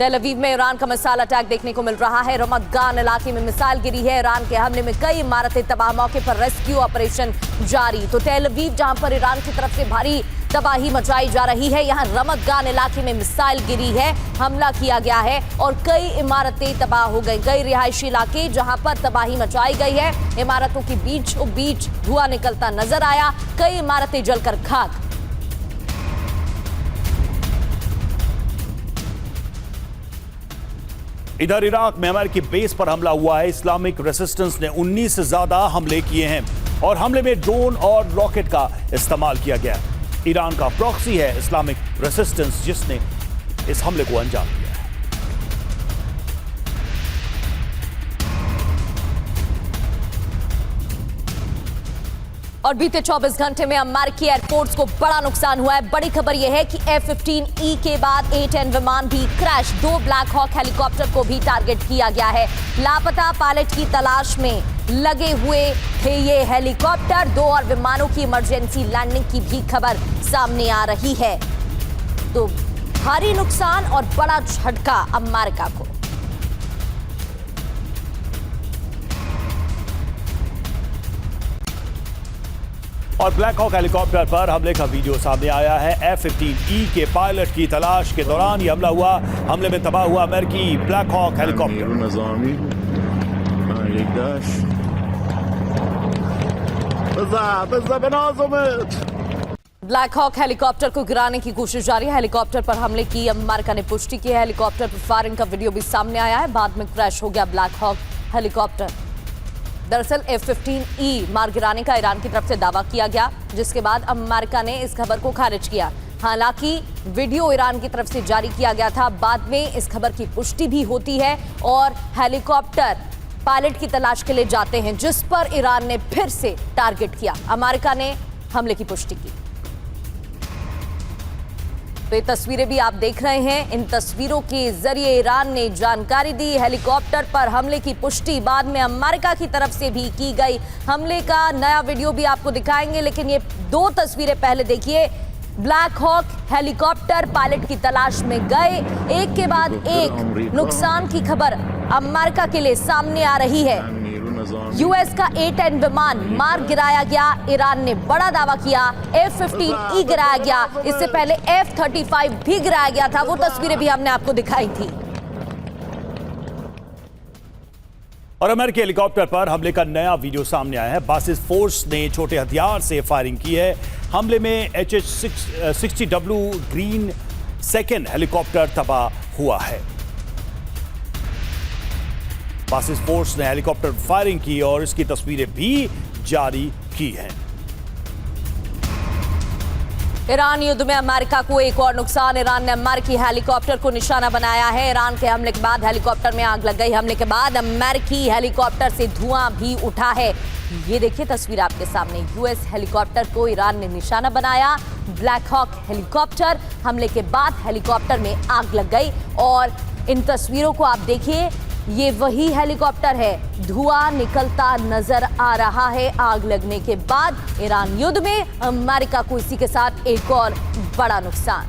तेल अवीव में ईरान का मिसाइल अटैक देखने को मिल रहा है। रमतगान इलाके में मिसाइल गिरी है। ईरान के हमले में कई इमारतें तबाह, मौके पर रेस्क्यू ऑपरेशन जारी। तो तेल अवीव जहां पर ईरान की तरफ से भारी तबाही मचाई जा रही है, यहां रमतगान इलाके में मिसाइल गिरी है, हमला किया गया है और कई इमारतें तबाह हो गई। कई रिहायशी इलाके जहां पर तबाही मचाई गई है, इमारतों के बीच धुआं निकलता नजर आया, कई इमारतें जलकर खाक। इधर इराक में अमेरिकी बेस पर हमला हुआ है। इस्लामिक रेसिस्टेंस ने 19 से ज्यादा हमले किए हैं और हमले में ड्रोन और रॉकेट का इस्तेमाल किया गया। ईरान का प्रॉक्सी है इस्लामिक रेसिस्टेंस, जिसने इस हमले को अंजाम दिया है। और बीते 24 घंटे में अमेरिकी एयरपोर्ट्स को बड़ा नुकसान हुआ है। बड़ी खबर यह है कि F-15E के बाद A-10 विमान भी क्रैश, 2 ब्लैक हॉक हेलीकॉप्टर को भी टारगेट किया गया है। लापता पायलट की तलाश में लगे हुए थे ये हेलीकॉप्टर। 2 और विमानों की इमरजेंसी लैंडिंग की भी खबर सामने आ रही है। तो भारी नुकसान और बड़ा झटका अमेरिका को। और ब्लैक हॉक हेलीकॉप्टर पर हमले का वीडियो सामने आया है। F-15E के पायलट की तलाश के दौरान यह हमला हुआ। हमले में तबाह हुआ अमेरिकी Black Hawk helicopter. Black Hawk helicopter को गिराने की कोशिश जारी है। हेलीकॉप्टर पर हमले की अमेरिका ने पुष्टि की है। हेलीकॉप्टर पर फायरिंग का वीडियो भी सामने आया है। बाद में क्रैश हो गया ब्लैक हॉक हेलीकॉप्टर। दरअसल F-15E मार गिराने का ईरान की तरफ से दावा किया गया, जिसके बाद अमेरिका ने इस खबर को खारिज किया। हालांकि वीडियो ईरान की तरफ से जारी किया गया था, बाद में इस खबर की पुष्टि भी होती है और हेलीकॉप्टर पायलट की तलाश के लिए जाते हैं, जिस पर ईरान ने फिर से टारगेट किया। अमेरिका ने हमले की पुष्टि की। तो ये तस्वीरें भी आप देख रहे हैं। इन तस्वीरों के जरिए ईरान ने जानकारी दी। हेलीकॉप्टर पर हमले की पुष्टि बाद में अमेरिका की तरफ से भी की गई। हमले का नया वीडियो भी आपको दिखाएंगे, लेकिन ये 2 तस्वीरें पहले देखिए। ब्लैक हॉक हेलीकॉप्टर पायलट की तलाश में गए, एक के बाद एक नुकसान की खबर अमेरिका के लिए सामने आ रही है। यूएस का A-10 विमान मार गिराया गया। ईरान ने बड़ा दावा किया। F-15E गिराया गया। इससे पहले F-35 भी गिराया गया था। वो तस्वीरें भी हमने आपको दिखाई थी। और अमेरिकी हेलीकॉप्टर पर हमले का नया वीडियो सामने आया है। बासिस फोर्स ने छोटे हथियार से फायरिंग की है। हमले में HH-60W ग्रीन 2nd हेलीकॉप्टर तबाह हुआ है। बासिस फोर्स ने हेलीकॉप्टर फायरिंग की और इसकी तस्वीरें भी जारी की हैं। ईरान युद्ध में अमेरिका को एक और नुकसान। ईरान ने अमेरिकी हेलीकॉप्टर को निशाना बनाया है। ईरान के हमले के बाद हेलीकॉप्टर में आग लग गई। हमले के बाद अमेरिकी हेलीकॉप्टर से धुआं भी उठा है। ये देखिए तस्वीर आपके सामने। यूएस हेलीकॉप्टर को ईरान ने निशाना बनाया। ब्लैक हॉक हेलीकॉप्टर, हमले के बाद हेलीकॉप्टर में आग लग गई और इन तस्वीरों को आप देखिए, ये वही हेलीकॉप्टर है। धुआं निकलता नजर आ रहा है आग लगने के बाद। ईरान युद्ध में अमेरिका को इसी के साथ एक और बड़ा नुकसान।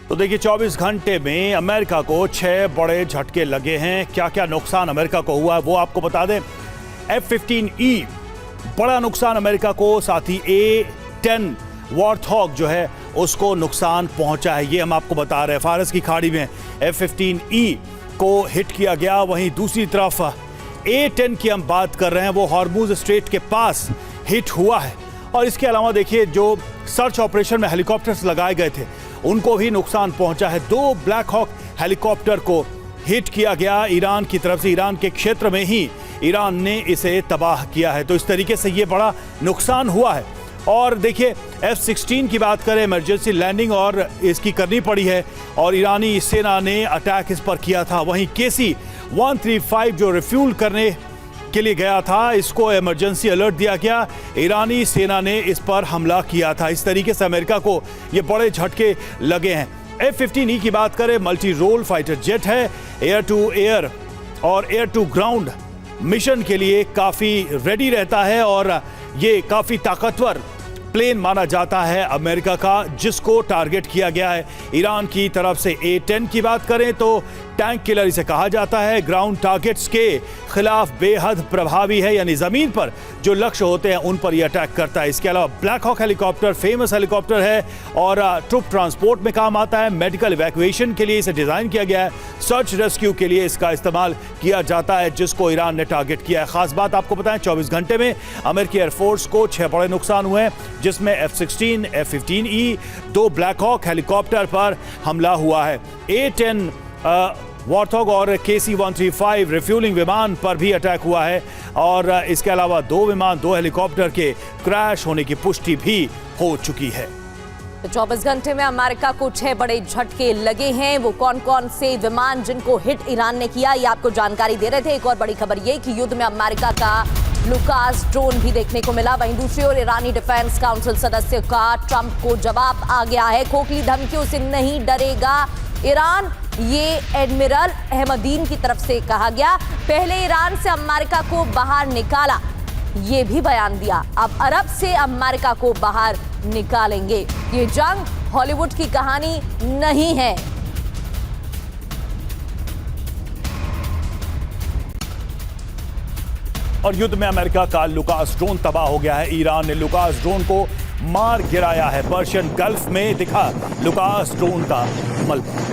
तो देखिए 24 घंटे में अमेरिका को 6 बड़े झटके लगे हैं। क्या क्या नुकसान अमेरिका को हुआ है वो आपको बता दें। F-15E बड़ा नुकसान अमेरिका को, साथ ही A-10 वॉर्थॉग जो है उसको नुकसान पहुंचा है, ये हम आपको बता रहे हैं। फारस की खाड़ी में F-15E को हिट किया गया। वहीं दूसरी तरफ A-10 की हम बात कर रहे हैं, वो हॉर्मुज स्ट्रेट के पास हिट हुआ है। और इसके अलावा देखिए जो सर्च ऑपरेशन में हेलीकॉप्टर्स लगाए गए थे उनको भी नुकसान पहुंचा है। 2 ब्लैक हॉक हेलीकॉप्टर को हिट किया गया ईरान की तरफ से। ईरान के क्षेत्र में ही ईरान ने इसे तबाह किया है। तो इस तरीके से ये बड़ा नुकसान हुआ है। और देखिए F-16 की बात करें, इमरजेंसी लैंडिंग और इसकी करनी पड़ी है और ईरानी सेना ने अटैक इस पर किया था। वहीं KC-135 जो रिफ्यूल करने के लिए गया था, इसको इमरजेंसी अलर्ट दिया गया। ईरानी सेना ने इस पर हमला किया था। इस तरीके से अमेरिका को ये बड़े झटके लगे हैं। F-15E की बात करें, मल्टी रोल फाइटर जेट है, एयर टू एयर और एयर टू ग्राउंड मिशन के लिए काफी रेडी रहता है और ये काफी ताकतवर प्लेन माना जाता है अमेरिका का, जिसको टारगेट किया गया है। ईरान की तरफ से A-10 की बात करें तो टैंक किलर इसे कहा जाता है। ग्राउंड टारगेट्स के खिलाफ बेहद प्रभावी है, यानी जमीन पर जो लक्ष्य होते हैं उन पर यह अटैक करता है। इसके अलावा Black Hawk helicopter famous helicopter है और ट्रुप ट्रांसपोर्ट में काम आता है। मेडिकल इवैक्यूएशन के लिए इसे डिजाइन किया गया है। सर्च रेस्क्यू के लिए इसका इस्तेमाल किया जाता है, जिसको ईरान ने टारगेट किया है। खास बात आपको बताएं, 24 घंटे में अमेरिकी एयरफोर्स को 6 बड़े नुकसान हुए हैं, जिसमें F-16, F-15E, 2 black Hawk helicopter पर हमला हुआ है। A-10 वॉर्थॉग और KC-135 रिफ्यूलिंग विमान पर भी अटैक हुआ है और इसके अलावा 2 विमान 2 हेलीकॉप्टर के क्रैश होने की पुष्टि भी हो चुकी है। 24 घंटे में अमेरिका को 6 बड़े झटके लगे हैं। वो कौन कौन से विमान जिनको हिट ईरान ने किया, ये आपको जानकारी दे रहे थे। एक और बड़ी खबर ये कि युद्ध में अमेरिका का लुकास ड्रोन भी देखने को मिला। वहीं दूसरी ओर ईरानी डिफेंस काउंसिल सदस्य का ट्रंप को जवाब आ गया है। खोखली धमकियों से नहीं डरेगा ईरान, ये एडमिरल अहमदीन की तरफ से कहा गया। पहले ईरान से अमेरिका को बाहर निकाला, ये भी बयान दिया। अब अरब से अमेरिका को बाहर निकालेंगे। ये जंग हॉलीवुड की कहानी नहीं है। और युद्ध में अमेरिका का लुकास ड्रोन तबाह हो गया है। ईरान ने लुकास ड्रोन को मार गिराया है। पर्शियन गल्फ में दिखा लुकास ड्रोन का मलबा।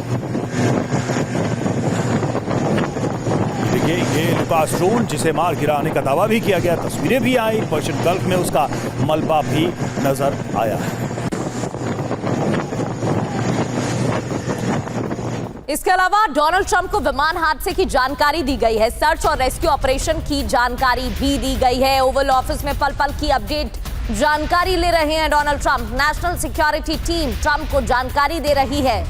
देखिए, ये लुकास ड्रोन जिसे मार गिराने का दावा भी किया गया, तस्वीरें भी आई। पर्शियन गल्फ में उसका मलबा भी नजर आया है। इसके अलावा डोनाल्ड ट्रंप को विमान हादसे की जानकारी दी गई है। सर्च और रेस्क्यू ऑपरेशन की जानकारी भी दी गई है। ओवल ऑफिस में पल पल की अपडेट जानकारी ले रहे हैं Donald Trump. National security team Trump को जानकारी दे रही है।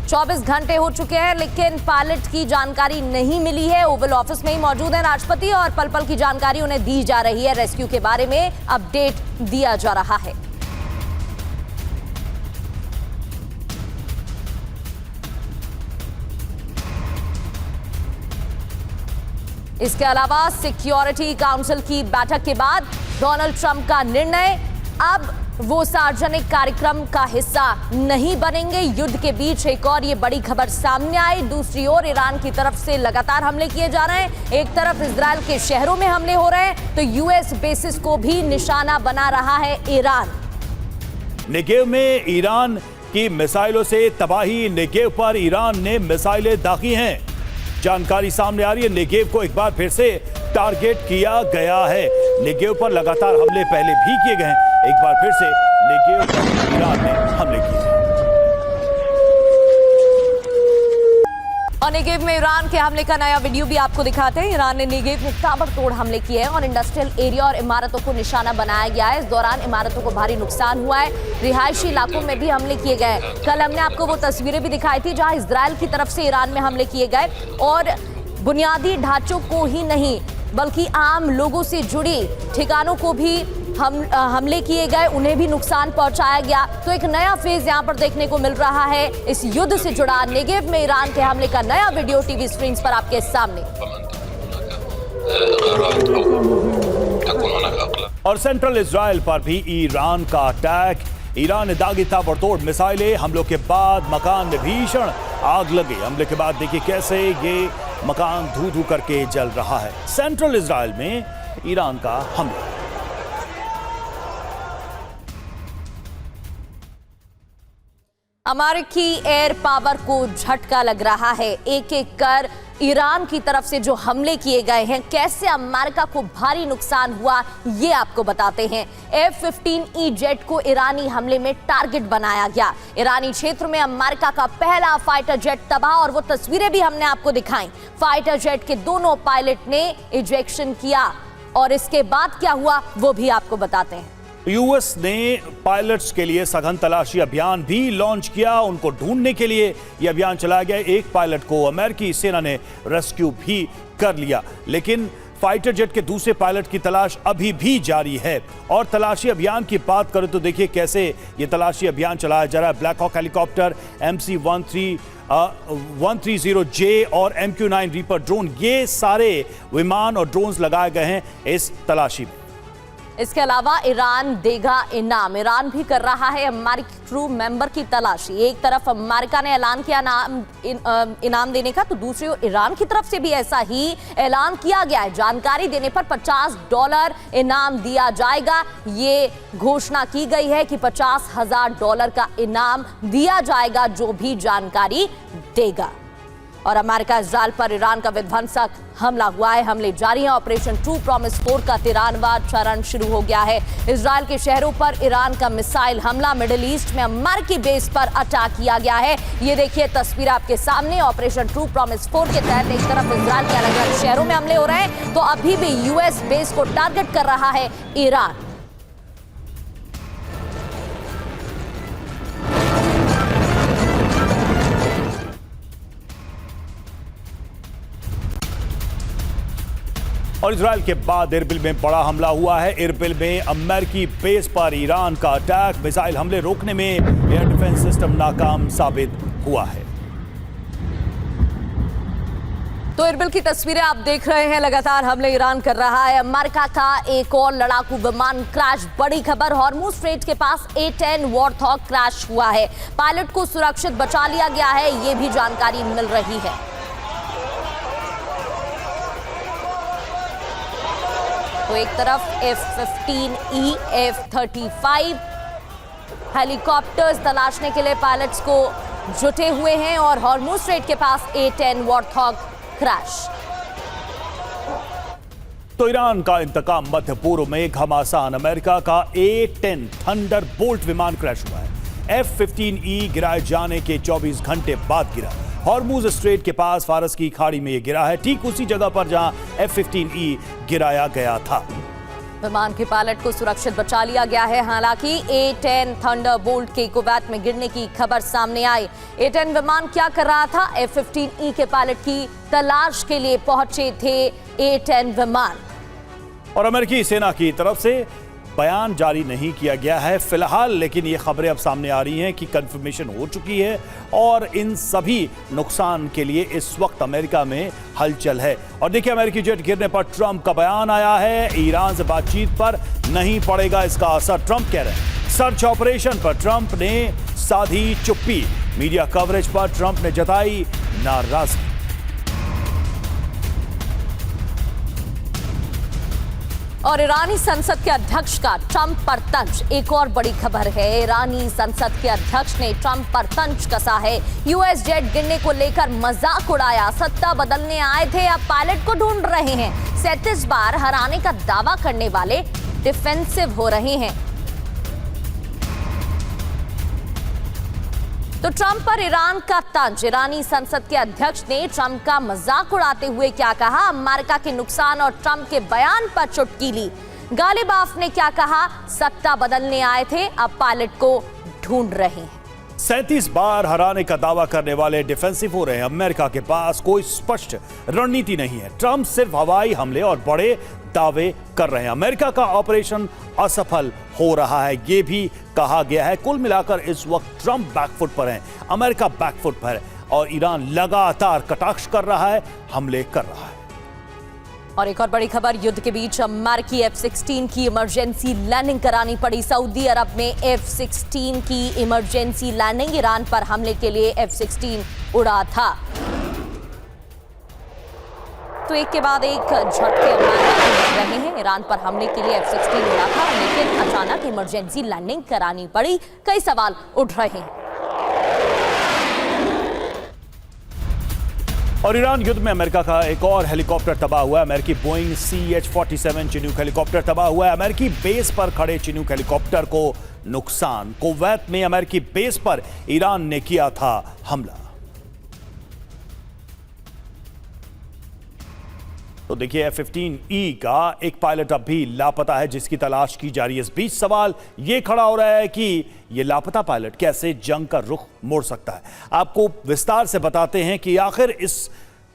24 घंटे हो चुके हैं लेकिन पायलट की जानकारी नहीं मिली है। ओवल ऑफिस में ही मौजूद है राष्ट्रपति और पल पल की जानकारी उन्हें दी जा रही है। रेस्क्यू के बारे में अपडेट दिया जा रहा है। इसके अलावा सिक्योरिटी काउंसिल की बैठक के बाद डोनाल्ड ट्रंप का निर्णय, अब वो सार्वजनिक कार्यक्रम का हिस्सा नहीं बनेंगे। युद्ध के बीच एक और ये बड़ी खबर सामने आई। दूसरी ओर ईरान की तरफ से लगातार हमले किए जा रहे हैं। एक तरफ इजराइल के शहरों में हमले हो रहे हैं तो यूएस बेसिस को भी निशाना बना रहा है ईरान। नेगेव में ईरान की मिसाइलों से तबाही। नेगेव पर ईरान ने मिसाइलें दागी हैं। जानकारी सामने आ रही है, नेगेव को एक बार फिर से टारगेट किया गया है। नेगेव पर लगातार हमले पहले भी किए गए हैं, एक बार फिर से नेगेव पर ईरान ने हमले किए। और नेगेव में ईरान के हमले का नया वीडियो भी आपको दिखाते हैं। ईरान ने नेगेव में ताबड़तोड़ हमले किए हैं और इंडस्ट्रियल एरिया और इमारतों को निशाना बनाया गया है। इस दौरान इमारतों को भारी नुकसान हुआ है। रिहायशी इलाकों में भी हमले किए गए। कल हमने आपको वो तस्वीरें भी दिखाई थी जहां इजराइल की तरफ से ईरान में हमले किए गए और बुनियादी ढांचों को ही नहीं बल्कि आम लोगों से जुड़ी ठिकानों को भी हमले किए गए, उन्हें भी नुकसान पहुंचाया गया। तो एक नया फेज यहां पर देखने को मिल रहा है। इस युद्ध से जुड़ा नेगेव में ईरान के हमले का नया वीडियो टीवी स्क्रीन पर आपके सामने। और सेंट्रल इजराइल पर भी ईरान का अटैक। ईरान ने दागी ताबड़तोड़ मिसाइलें। हमलों के बाद मकान में भीषण आग लगी। हमले के बाद देखिए कैसे ये मकान धू धू करके जल रहा है। सेंट्रल इजराइल में ईरान का हमला। अमेरिकी एयर पावर को झटका लग रहा है। एक एक कर ईरान की तरफ से जो हमले किए गए हैं, कैसे अमेरिका को भारी नुकसान हुआ, ये आपको बताते हैं। F-15E जेट को ईरानी हमले में टारगेट बनाया गया। ईरानी क्षेत्र में अमेरिका का पहला फाइटर जेट तबाह और वो तस्वीरें भी हमने आपको दिखाई। फाइटर जेट के दोनों पायलट ने इजेक्शन किया और इसके बाद क्या हुआ वो भी आपको बताते हैं। यूएस ने पायलट्स के लिए सघन तलाशी अभियान भी लॉन्च किया। उनको ढूंढने के लिए यह अभियान चलाया गया। एक पायलट को अमेरिकी सेना ने रेस्क्यू भी कर लिया, लेकिन फाइटर जेट के दूसरे पायलट की तलाश अभी भी जारी है। और तलाशी अभियान की बात करें तो देखिए कैसे ये तलाशी अभियान चलाया जा रहा है। ब्लैक हॉक हेलीकॉप्टर, MC-130J और MQ-9 रीपर ड्रोन, ये सारे विमान और ड्रोन्स लगाए गए हैं इस तलाशी में। इसके अलावा ईरान देगा इनाम। ईरान भी कर रहा है अमेरिकी क्रू मेंबर की तलाशी। एक तरफ अमेरिका ने ऐलान किया इनाम देने का, तो दूसरी ओर ईरान की तरफ से भी ऐसा ही ऐलान किया गया है। जानकारी देने पर $50 इनाम दिया जाएगा। ये घोषणा की गई है कि $50,000 का इनाम दिया जाएगा जो भी जानकारी देगा। और अमेरिका इजराइल पर ईरान का विध्वंसक हमला हुआ है। हमले जारी हैं। ऑपरेशन ट्रू प्रॉमिस 4 का 13वां चरण शुरू हो गया है। इजराइल के शहरों पर ईरान का मिसाइल हमला। मिडिल ईस्ट में अमेरिकी बेस पर अटैक किया गया है। ये देखिए तस्वीर आपके सामने। ऑपरेशन ट्रू प्रॉमिस 4 के तहत एक तरफ इजराइल के अलग अलग शहरों में हमले हो रहे हैं, तो अभी भी यूएस बेस को टारगेट कर रहा है ईरान। और इजराइल के बाद इरबिल में बड़ा हमला हुआ है। इरबिल में अमेरिकी बेस पर ईरान का अटैक। मिसाइल हमले रोकने में एयर डिफेंस सिस्टम नाकाम साबित हुआ है। तो इरबिल की तस्वीरें आप देख रहे हैं। लगातार हमले ईरान कर रहा है। अमेरिका का एक और लड़ाकू विमान क्रैश। बड़ी खबर, हॉर्मुज स्ट्रेट के पास A-10 वॉरथॉग क्रैश हुआ है। पायलट को सुरक्षित बचा लिया गया है, ये भी जानकारी मिल रही है। तो एक तरफ F-15E, F-35 हेलीकॉप्टर्स तलाशने के लिए पायलट्स को जुटे हुए हैं और हॉर्मुज स्ट्रेट के पास A-10 वॉरथॉग क्रैश। तो ईरान का इंतकाम। मध्य पूर्व में घमासान। अमेरिका का A-10 थंडरबोल्ट विमान क्रैश हुआ है। F-15E गिराए जाने के 24 घंटे बाद गिरा। हॉर्मुज स्ट्रेट के पास फारस की खाड़ी में यह गिरा है, ठीक उसी जगह पर जहां F-15E गिराया गया था। विमान के पायलट को सुरक्षित बचा लिया गया है। हालांकि A-10 थंडरबोल्ट के कुवैत में गिरने की खबर सामने आई। A-10 विमान क्या कर रहा था? F-15E के पायलट की तलाश के लिए पहुंचे थे A-10 विमान। और अमेरिकी सेना की तरफ से बयान जारी नहीं किया गया है फिलहाल, लेकिन ये खबरें अब सामने आ रही हैं कि कंफर्मेशन हो चुकी है और इन सभी नुकसान के लिए इस वक्त अमेरिका में हलचल है। और देखिए अमेरिकी जेट गिरने पर ट्रंप का बयान आया है। ईरान से बातचीत पर नहीं पड़ेगा इसका असर, ट्रंप कह रहे हैं। सर्च ऑपरेशन पर ट्रंप ने साधी चुप्पी। मीडिया कवरेज पर ट्रंप ने जताई नाराजगी। और ईरानी संसद के अध्यक्ष का ट्रंप पर तंज। एक और बड़ी खबर है। ईरानी संसद के अध्यक्ष ने ट्रंप पर तंज कसा है। यूएस जेट गिरने को लेकर मजाक उड़ाया। सत्ता बदलने आए थे, अब पायलट को ढूंढ रहे हैं। 37 बार हराने का दावा करने वाले डिफेंसिव हो रहे हैं। तो ट्रंप पर ईरान का तंज। ईरानी संसद के अध्यक्ष ने ट्रंप का मजाक उड़ाते हुए क्या कहा? अमेरिका के नुकसान और ट्रंप के बयान पर चुटकी ली। गालिबाफ ने क्या कहा? सत्ता बदलने आए थे, अब पायलट को ढूंढ रहे हैं। 37 बार हराने का दावा करने वाले डिफेंसिव हो रहे हैं। अमेरिका के पास कोई स्पष्ट रणनीति नहीं है। ट्रंप सिर्फ हवाई हमले और बड़े दावे कर रहे हैं। अमेरिका का ऑपरेशन असफल हो रहा है, यह भी कहा गया है। कुल मिलाकर इस वक्त ट्रंप बैकफुट पर है, अमेरिका बैकफुट पर है और ईरान लगातार कटाक्ष कर रहा है, हमले कर रहा है। और एक और बड़ी खबर, युद्ध के बीच अमेरिकी F-16 की इमरजेंसी लैंडिंग करानी पड़ी। सऊदी अरब में F-16 की इमरजेंसी लैंडिंग। ईरान पर हमले के लिए F-16 उड़ा था। तो एक के बाद एक झटके अमेरिका रहे हैं। ईरान पर हमले के लिए F-16 उड़ा था, लेकिन अचानक इमरजेंसी लैंडिंग करानी पड़ी। कई सवाल उठ रहे हैं। और ईरान युद्ध में अमेरिका का एक और हेलीकॉप्टर तबाह हुआ है। अमेरिकी बोइंग CH-47 चिनूक हेलीकॉप्टर तबाह हुआ है। अमेरिकी बेस पर खड़े चिनूक हेलीकॉप्टर को नुकसान। कुवैत में अमेरिकी बेस पर ईरान ने किया था हमला। तो देखिए F-15E का एक पायलट अब भी लापता है, जिसकी तलाश की जा रही है। इस बीच सवाल ये खड़ा हो रहा है कि ये लापता पायलट कैसे जंग का रुख मोड़ सकता है। आपको विस्तार से बताते हैं कि आखिर इस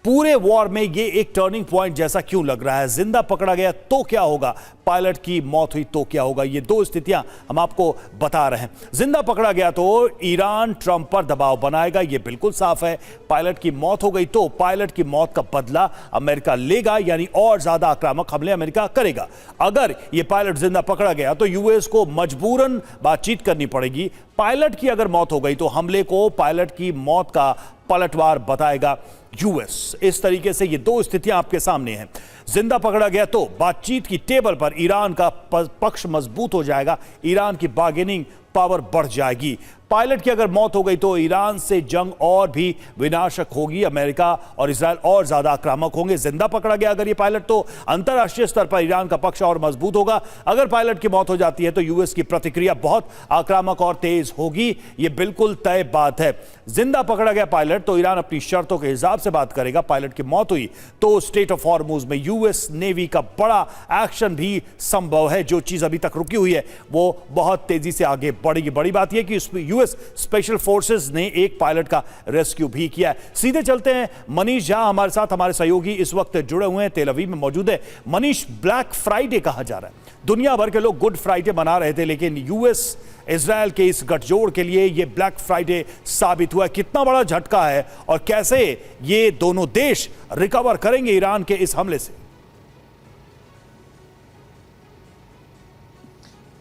पूरे वॉर में ये एक टर्निंग पॉइंट जैसा क्यों लग रहा है? जिंदा पकड़ा गया तो क्या होगा, पायलट की मौत हुई तो क्या होगा? ये दो स्थितियां हम आपको बता रहे हैं। जिंदा पकड़ा गया तो ईरान ट्रंप पर दबाव बनाएगा, ये बिल्कुल साफ है। पायलट की मौत हो गई तो पायलट की मौत का बदला अमेरिका लेगा, यानी और ज्यादा आक्रामक हमले अमेरिका करेगा। अगर ये पायलट जिंदा पकड़ा गया तो यूएस को मजबूरन बातचीत करनी पड़ेगी। पायलट की अगर मौत हो गई तो हमले को पायलट की मौत का पलटवार बताएगा यूएस। इस तरीके से ये दो स्थितियां आपके सामने हैं। जिंदा पकड़ा गया तो बातचीत की टेबल पर ईरान का पक्ष मजबूत हो जाएगा, ईरान की बार्गेनिंग पावर बढ़ जाएगी। पायलट की अगर मौत हो गई तो ईरान से जंग और भी विनाशक होगी, अमेरिका और इजराइल और ज्यादा आक्रामक होंगे। जिंदा पकड़ा गया अगर ये पायलट तो अंतरराष्ट्रीय स्तर पर ईरान का पक्ष और मजबूत होगा। अगर पायलट की मौत हो जाती है तो यूएस की प्रतिक्रिया बहुत आक्रामक और तेज होगी, ये बिल्कुल तय बात है। जिंदा पकड़ा गया पायलट तो ईरान अपनी शर्तों के हिसाब से बात करेगा। पायलट की मौत हुई तो स्ट्रेट ऑफ हॉर्मुज में यूएस नेवी का बड़ा एक्शन भी संभव है। जो चीज अभी तक रुकी हुई है वो बहुत तेजी से आगे बढ़ेगी। बड़ी बात यह कि यूएस स्पेशल फोर्सेस ने एक पायलट का रेस्क्यू भी किया है। सीधे चलते हैं, मनीष झा हमारे साथ, हमारे सहयोगी इस वक्त जुड़े हुए हैं, तेल अवीव में मौजूद है। मनीष, ब्लैक फ्राइडे कहा जा रहा है, दुनिया भर के लोग गुड फ्राइडे मना रहे थे, लेकिन यूएस इजराइल के इस गठजोड़ के लिए ये ब्लैक फ्राइडे साबित हुआ है। कितना बड़ा झटका है और कैसे ये दोनों देश रिकवर करेंगे ईरान के इस हमले से?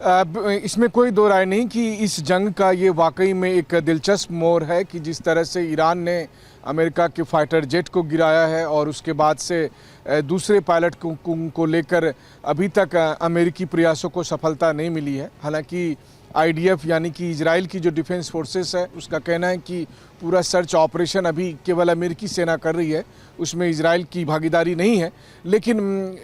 इसमें कोई दो राय नहीं कि इस जंग का ये वाकई में एक दिलचस्प मोड़ है कि जिस तरह से ईरान ने अमेरिका के फाइटर जेट को गिराया है और उसके बाद से दूसरे पायलट को लेकर अभी तक अमेरिकी प्रयासों को सफलता नहीं मिली है। हालांकि आईडीएफ यानी कि इजराइल की जो डिफेंस फोर्सेस है उसका कहना है कि पूरा सर्च ऑपरेशन अभी केवल अमेरिकी सेना कर रही है, उसमें इजराइल की भागीदारी नहीं है। लेकिन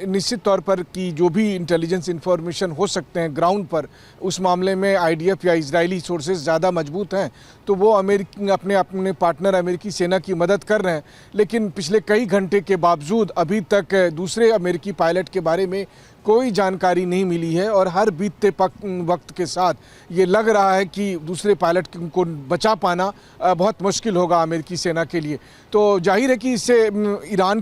निश्चित तौर पर कि जो भी इंटेलिजेंस इंफॉर्मेशन हो सकते हैं ग्राउंड पर, उस मामले में आईडीएफ या इजरायली सोर्सेज ज़्यादा मजबूत हैं, तो वो अपने पार्टनर अमेरिकी सेना की मदद कर रहे हैं। लेकिन पिछले कई घंटे के बावजूद अभी तक दूसरे अमेरिकी पायलट के बारे में कोई जानकारी नहीं मिली है और हर बीतते वक्त के साथ ये लग रहा है कि दूसरे पायलट को बचा पाना बहुत मुश्किल होगा अमेरिकी सेना के लिए। तो जाहिर है कि इससे ईरान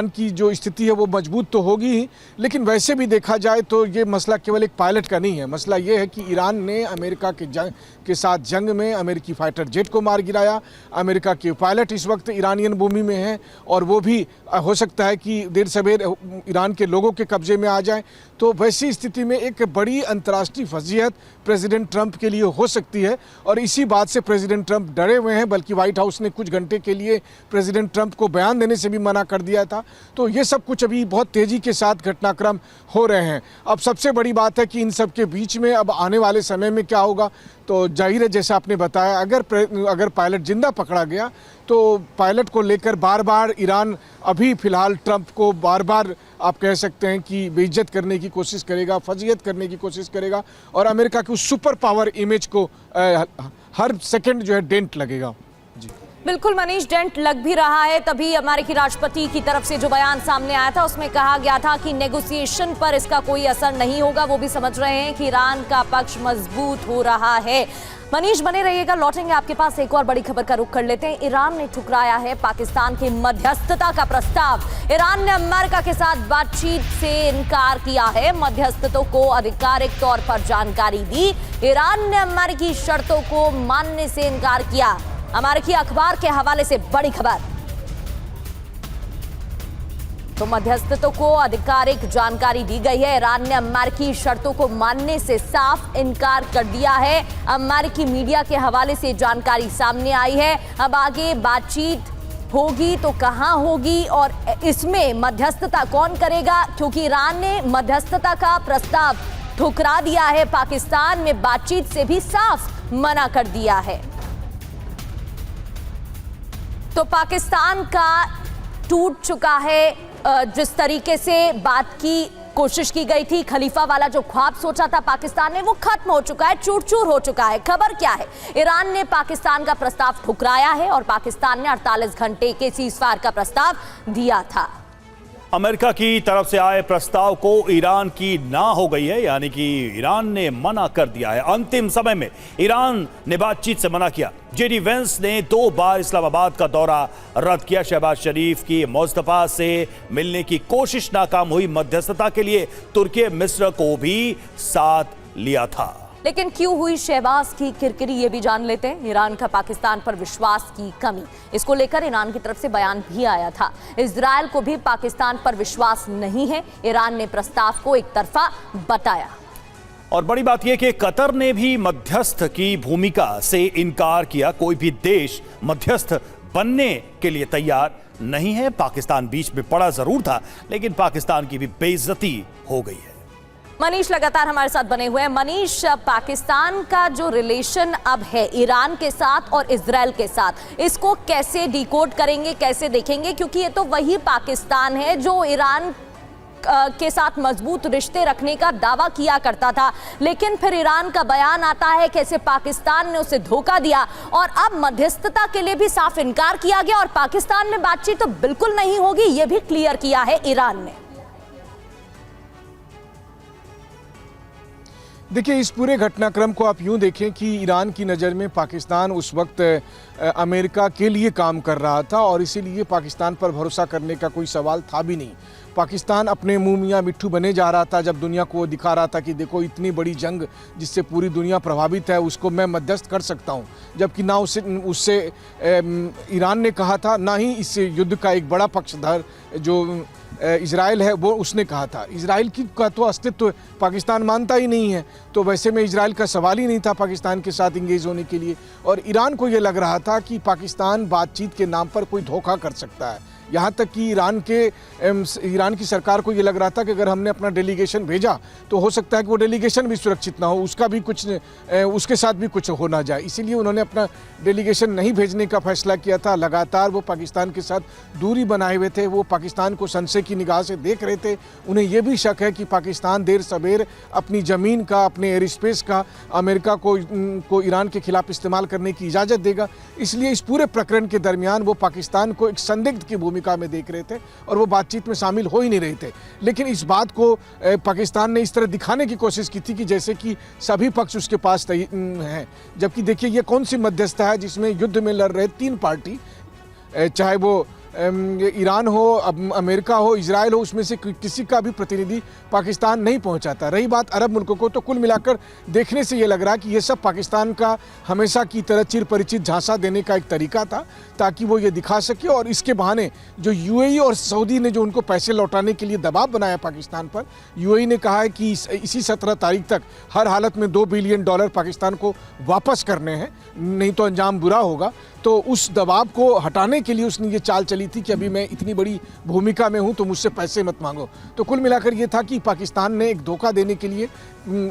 की जो स्थिति है वो मजबूत तो होगी ही, लेकिन वैसे भी देखा जाए तो ये मसला केवल एक पायलट का नहीं है। मसला ये है कि ईरान ने अमेरिका के साथ जंग में अमेरिकी फाइटर जेट को मार गिराया। अमेरिका के पायलट इस वक्त ईरानियन भूमि में हैं और वो भी हो सकता है कि देर सवेर ईरान के लोगों के कब्जे में आ जाए। तो वैसी स्थिति में एक बड़ी अंतर्राष्ट्रीय फजीहत प्रेसिडेंट ट्रंप के लिए हो सकती है और इसी बात से प्रेसिडेंट ट्रंप डरे हुए हैं। बल्कि व्हाइट हाउस ने कुछ घंटे के लिए प्रेसिडेंट ट्रंप को बयान देने से भी मना कर दिया था। तो ये सब कुछ अभी बहुत तेज़ी के साथ घटनाक्रम हो रहे हैं। अब सबसे बड़ी बात है कि इन सब के बीच में अब आने वाले समय में क्या होगा। तो जाहिर है जैसा आपने बताया, अगर पायलट जिंदा पकड़ा गया तो पायलट को लेकर बार बार ईरान अभी फिलहाल ट्रंप को बार बार आप कह सकते हैं कि बेइज्जत करने की कोशिश करेगा, फजीहत करने की कोशिश करेगा और अमेरिका की उस सुपर पावर इमेज को हर सेकंड जो है डेंट लगेगा। जी बिल्कुल मनीष, डेंट लग भी रहा है। तभी अमेरिकी राष्ट्रपति की तरफ से जो बयान सामने आया था उसमें कहा गया था कि नेगोशिएशन पर इसका कोई असर नहीं होगा। वो भी समझ रहे हैं कि ईरान का पक्ष मजबूत हो रहा है। मनीष बने रहिएगा, लौटेंगे आपके पास। एक और बड़ी खबर का रुख कर लेते हैं। ईरान ने ठुकराया है पाकिस्तान के मध्यस्थता का प्रस्ताव। ईरान ने अमेरिका के साथ बातचीत से इनकार किया है, मध्यस्थतों को आधिकारिक तौर पर जानकारी दी। ईरान ने अमेरिकी शर्तों को मानने से इनकार किया। अमेरिकी अखबार के हवाले से बड़ी खबर। तो मध्यस्थतों को आधिकारिक जानकारी दी गई है। ईरान ने अमेरिकी शर्तों को मानने से साफ इनकार कर दिया है। अमेरिकी मीडिया के हवाले से जानकारी सामने आई है। अब आगे बातचीत होगी तो कहां होगी और इसमें मध्यस्थता कौन करेगा, क्योंकि ईरान ने मध्यस्थता का प्रस्ताव ठुकरा दिया है। पाकिस्तान में बातचीत से भी साफ मना कर दिया है। तो पाकिस्तान का टूट चुका है। जिस तरीके से बात की कोशिश की गई थी, खलीफा वाला जो ख्वाब सोचा था पाकिस्तान ने, वो खत्म हो चुका है, चूर चूर हो चुका है। खबर क्या है? ईरान ने पाकिस्तान का प्रस्ताव ठुकराया है और पाकिस्तान ने 48 घंटे के सीज़फायर का प्रस्ताव दिया था। अमेरिका की तरफ से आए प्रस्ताव को ईरान की ना हो गई है, यानी कि ईरान ने मना कर दिया है। अंतिम समय में ईरान ने बातचीत से मना किया। जेडी वेंस ने 2 बार इस्लामाबाद का दौरा रद्द किया। शहबाज शरीफ की मुस्तफा से मिलने की कोशिश नाकाम हुई। मध्यस्थता के लिए तुर्की मिस्र को भी साथ लिया था। लेकिन क्यों हुई शहबाज की किरकिरी, ये भी जान लेते हैं। ईरान का पाकिस्तान पर विश्वास की कमी, इसको लेकर ईरान की तरफ से बयान भी आया था। इजरायल को भी पाकिस्तान पर विश्वास नहीं है, ईरान ने प्रस्ताव को एक तरफा बताया। और बड़ी बात यह कि कतर ने भी मध्यस्थ की भूमिका से इनकार किया। कोई भी देश मध्यस्थ बनने के लिए तैयार नहीं है। पाकिस्तान बीच में पड़ा जरूर था, लेकिन पाकिस्तान की भी बेइज्जती हो गई है। मनीष लगातार हमारे साथ बने हुए हैं। मनीष, पाकिस्तान का जो रिलेशन अब है ईरान के साथ और इजराइल के साथ, इसको कैसे डिकोड करेंगे, कैसे देखेंगे? क्योंकि ये तो वही पाकिस्तान है जो ईरान के साथ मजबूत रिश्ते रखने का दावा किया करता था, लेकिन फिर ईरान का बयान आता है कैसे पाकिस्तान ने उसे धोखा दिया और अब मध्यस्थता के लिए भी साफ इनकार किया गया और पाकिस्तान में बातचीत तो बिल्कुल नहीं होगी, ये भी क्लियर किया है ईरान ने। देखिए, इस पूरे घटनाक्रम को आप यूं देखें कि ईरान की नज़र में पाकिस्तान उस वक्त अमेरिका के लिए काम कर रहा था और इसीलिए पाकिस्तान पर भरोसा करने का कोई सवाल था भी नहीं। पाकिस्तान अपने मुंह मियां मिट्ठू बने जा रहा था जब दुनिया को दिखा रहा था कि देखो इतनी बड़ी जंग जिससे पूरी दुनिया प्रभावित है, उसको मैं मध्यस्थ कर सकता हूं। जबकि ना उससे ईरान ने कहा था, ना ही इस युद्ध का एक बड़ा पक्षधर जो इजराइल है वो उसने कहा था। इजराइल का तो अस्तित्व पाकिस्तान मानता ही नहीं है, तो वैसे में इजराइल का सवाल ही नहीं था पाकिस्तान के साथ इंगेज होने के लिए। और ईरान को ये लग रहा था कि पाकिस्तान बातचीत के नाम पर कोई धोखा कर सकता है। यहाँ तक कि ईरान की सरकार को ये लग रहा था कि अगर हमने अपना डेलीगेशन भेजा तो हो सकता है कि वो डेलीगेशन भी सुरक्षित ना हो, उसका भी कुछ उसके साथ भी कुछ हो ना जाए। इसीलिए उन्होंने अपना डेलीगेशन नहीं भेजने का फैसला किया था। लगातार वो पाकिस्तान के साथ दूरी बनाए हुए थे, वो पाकिस्तान को संशय की निगाह से देख रहे थे। उन्हें ये भी शक है कि पाकिस्तान देर सवेर अपनी ज़मीन का, अपने एयर स्पेस का अमेरिका को ईरान के खिलाफ इस्तेमाल करने की इजाज़त देगा। इसलिए इस पूरे प्रकरण के दरमियान वो पाकिस्तान को एक संदिग्ध की भूमिका में देख रहे थे और वो बातचीत में शामिल हो ही नहीं रहे थे। लेकिन इस बात को पाकिस्तान ने इस तरह दिखाने की कोशिश की थी कि जैसे कि सभी पक्ष उसके पास हैं, जबकि देखिए ये कौन सी मध्यस्थता है जिसमें युद्ध में लड़ रहे 3 पार्टी, चाहे वो ईरान हो, अमेरिका हो, इजराइल हो, उसमें से किसी का भी प्रतिनिधि पाकिस्तान नहीं पहुंचाता। रही बात अरब मुल्कों को, तो कुल मिलाकर देखने से ये लग रहा है कि ये सब पाकिस्तान का हमेशा की तरह चिर परिचित झांसा देने का एक तरीका था, ताकि वो ये दिखा सके और इसके बहाने जो यूएई और सऊदी ने जो उनको पैसे लौटाने के लिए दबाव बनाया पाकिस्तान पर, यूएई ने कहा है कि इसी 17 तारीख तक हर हालत में $2 बिलियन पाकिस्तान को वापस करने हैं, नहीं तो अंजाम बुरा होगा। तो उस दबाव को हटाने के लिए उसने ये चाल चली थी कि अभी मैं इतनी बड़ी भूमिका में हूं तो मुझसे पैसे मत मांगो। तो कुल मिलाकर ये था कि पाकिस्तान ने एक धोखा देने के लिए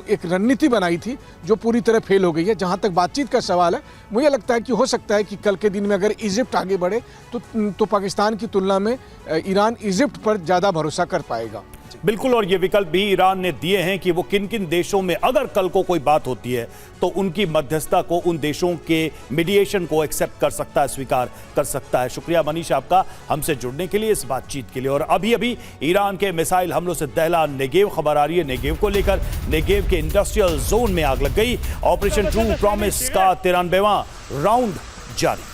एक रणनीति बनाई थी जो पूरी तरह फेल हो गई है। जहां तक बातचीत का सवाल है, मुझे लगता है कि हो सकता है कि कल के दिन में अगर इजिप्ट आगे बढ़े तो पाकिस्तान की तुलना में ईरान इजिप्ट पर ज़्यादा भरोसा कर पाएगा। बिल्कुल, और ये विकल्प भी ईरान ने दिए हैं कि वो किन किन देशों में अगर कल को कोई बात होती है तो उनकी मध्यस्थता को, उन देशों के मीडिएशन को एक्सेप्ट कर सकता है, स्वीकार कर सकता है। शुक्रिया मनीष आपका हमसे जुड़ने के लिए, इस बातचीत के लिए। और अभी अभी ईरान के मिसाइल हमलों से दहला नेगेव, खबर आ रही है नेगेव को लेकर। नेगेव के इंडस्ट्रियल जोन में आग लग गई। ऑपरेशन ट्रू प्रॉमिस का 93वां राउंड जारी।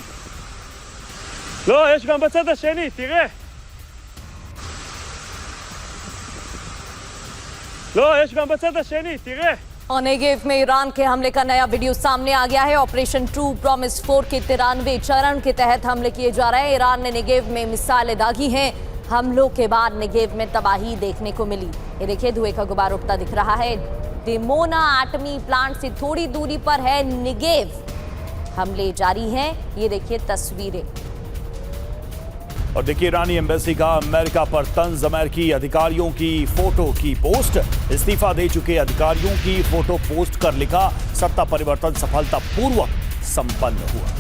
और नेगेव में ईरान के हमले का नया वीडियो सामने आ गया है। ऑपरेशन ट्रू प्रॉमिस 4 के 93वें चरण के तहत हमले किए जा रहे हैं। ईरान ने नेगेव में मिसाइलें दागी हैं। हमलों के बाद नेगेव में तबाही देखने को मिली। ये देखिए धुएं का गुबार उठता दिख रहा है। दिमोना एटमी प्लांट से थोड़ी दूरी पर है नेगेव। हमले जारी हैं। ये देखिए तस्वीरें। और देखिए ईरानी एम्बेसी का अमेरिका पर तंज, अमेरिकी अधिकारियों की फोटो की पोस्ट। इस्तीफा दे चुके अधिकारियों की फोटो पोस्ट कर लिखा, सत्ता परिवर्तन सफलतापूर्वक संपन्न हुआ।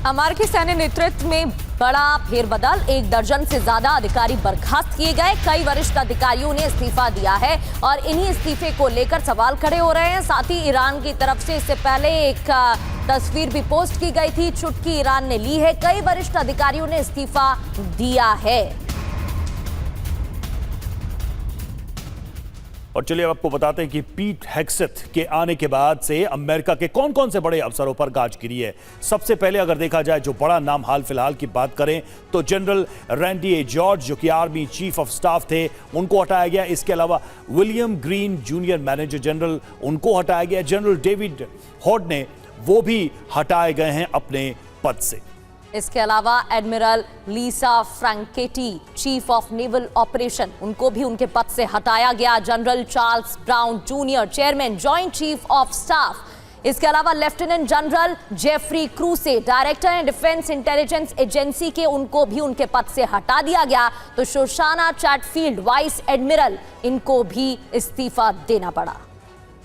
अमेरिकी सैन्य नेतृत्व में बड़ा फेरबदल, 1 दर्जन से ज्यादा अधिकारी बर्खास्त किए गए। कई वरिष्ठ अधिकारियों ने इस्तीफा दिया है और इन्हीं इस्तीफे को लेकर सवाल खड़े हो रहे हैं। साथ ही ईरान की तरफ से इससे पहले एक तस्वीर भी पोस्ट की गई थी। चुटकी ईरान ने ली है, कई वरिष्ठ अधिकारियों ने इस्तीफा दिया है। और चलिए आपको बताते हैं कि पीट हेग्सेथ के आने के बाद से अमेरिका के कौन कौन से बड़े अफसरों पर गाज गिरी है। सबसे पहले अगर देखा जाए जो बड़ा नाम हाल फिलहाल की बात करें तो जनरल रैंडी ए जॉर्ज जो कि आर्मी चीफ ऑफ स्टाफ थे, उनको हटाया गया। इसके अलावा William green junior manager general, उनको हटाया गया। जनरल डेविड हॉर्डने वो भी हटाए गए हैं अपने पद से। इसके अलावा admiral Lisa Franchetti chief of naval operation, उनको भी उनके पद से हटाया गया। General Charles Brown junior chairman joint chief of staff. इसके अलावा lieutenant general Jeffrey Kruse director defence intelligence agency के, उनको भी उनके पद से हटा दिया गया। तो शोशाना चैटफील्ड वाइस एडमिरल, इनको भी इस्तीफा देना पड़ा।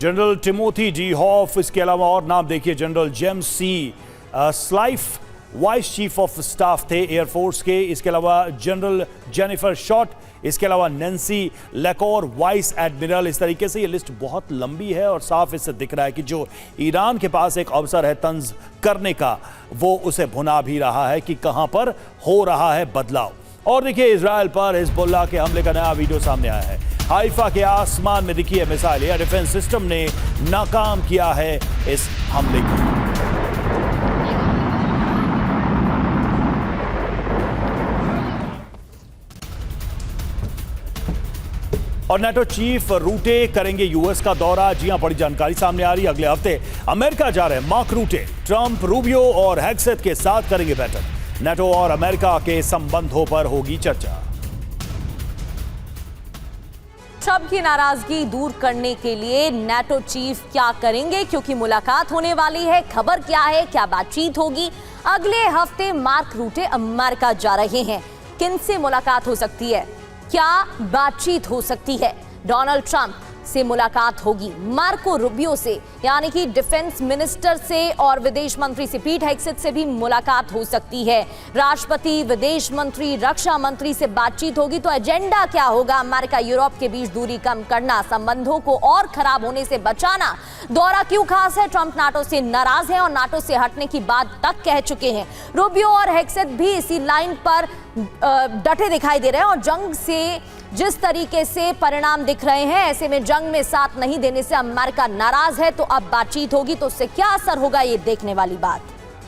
जनरल टिमोथी डी हॉफ, इसके अलावा और नाम देखिए general James C Slife vice chief of staff थे एयरफोर्स के। इसके अलावा जनरल जेनिफर शॉट, इसके अलावा नैन्सी लेकोर वाइस एडमिरल। इस तरीके से ये लिस्ट बहुत लंबी है और साफ इससे दिख रहा है कि जो ईरान के पास एक अवसर है तंज करने का, वो उसे भुना भी रहा है कि कहां पर हो रहा है बदलाव। और देखिए इजराइल पर हिजबुल्लाह के हमले का नया वीडियो सामने आया है। हाइफा के आसमान में दिखी है मिसाइल, एयर डिफेंस सिस्टम ने नाकाम किया है इस हमले को। और नेटो चीफ रूटे करेंगे यूएस का दौरा। जी हां, बड़ी जानकारी सामने आ रही है। अगले हफ्ते अमेरिका जा रहे हैं मार्क रूटे। ट्रंप, रूबियो और हेग्सेथ के साथ करेंगे बैठक। नेटो और अमेरिका के संबंधों पर होगी चर्चा। ट्रंप की नाराजगी दूर करने के लिए नेटो चीफ क्या करेंगे, क्योंकि मुलाकात होने वाली है। खबर क्या है, क्या बातचीत होगी? अगले हफ्ते मार्क रूटे अमेरिका जा रहे हैं। किनसे मुलाकात हो सकती है, क्या बातचीत हो सकती है? डोनाल्ड ट्रंप से मुलाकात होगी, मार्को रूबियो से यानी कि डिफेंस मिनिस्टर से, और विदेश मंत्री से पीट हेग्सेथ से भी मुलाकात हो सकती है। राष्ट्रपति, विदेश मंत्री, रक्षा मंत्री से बातचीत होगी। तो एजेंडा क्या होगा? अमेरिका यूरोप के बीच दूरी कम करना, संबंधों को और खराब होने से बचाना। दौरा क्यों खास है? ट्रंप नाटो से नाराज है और नाटो से हटने की बात तक कह चुके हैं। रूबियो और हेग्सेथ भी इसी लाइन पर डटे दिखाई दे रहे हैं और जंग से जिस तरीके से परिणाम दिख रहे हैं, ऐसे में जंग में साथ नहीं देने से अमेरिका नाराज है। तो अब बातचीत होगी तो उससे क्या असर होगा, ये देखने वाली बात।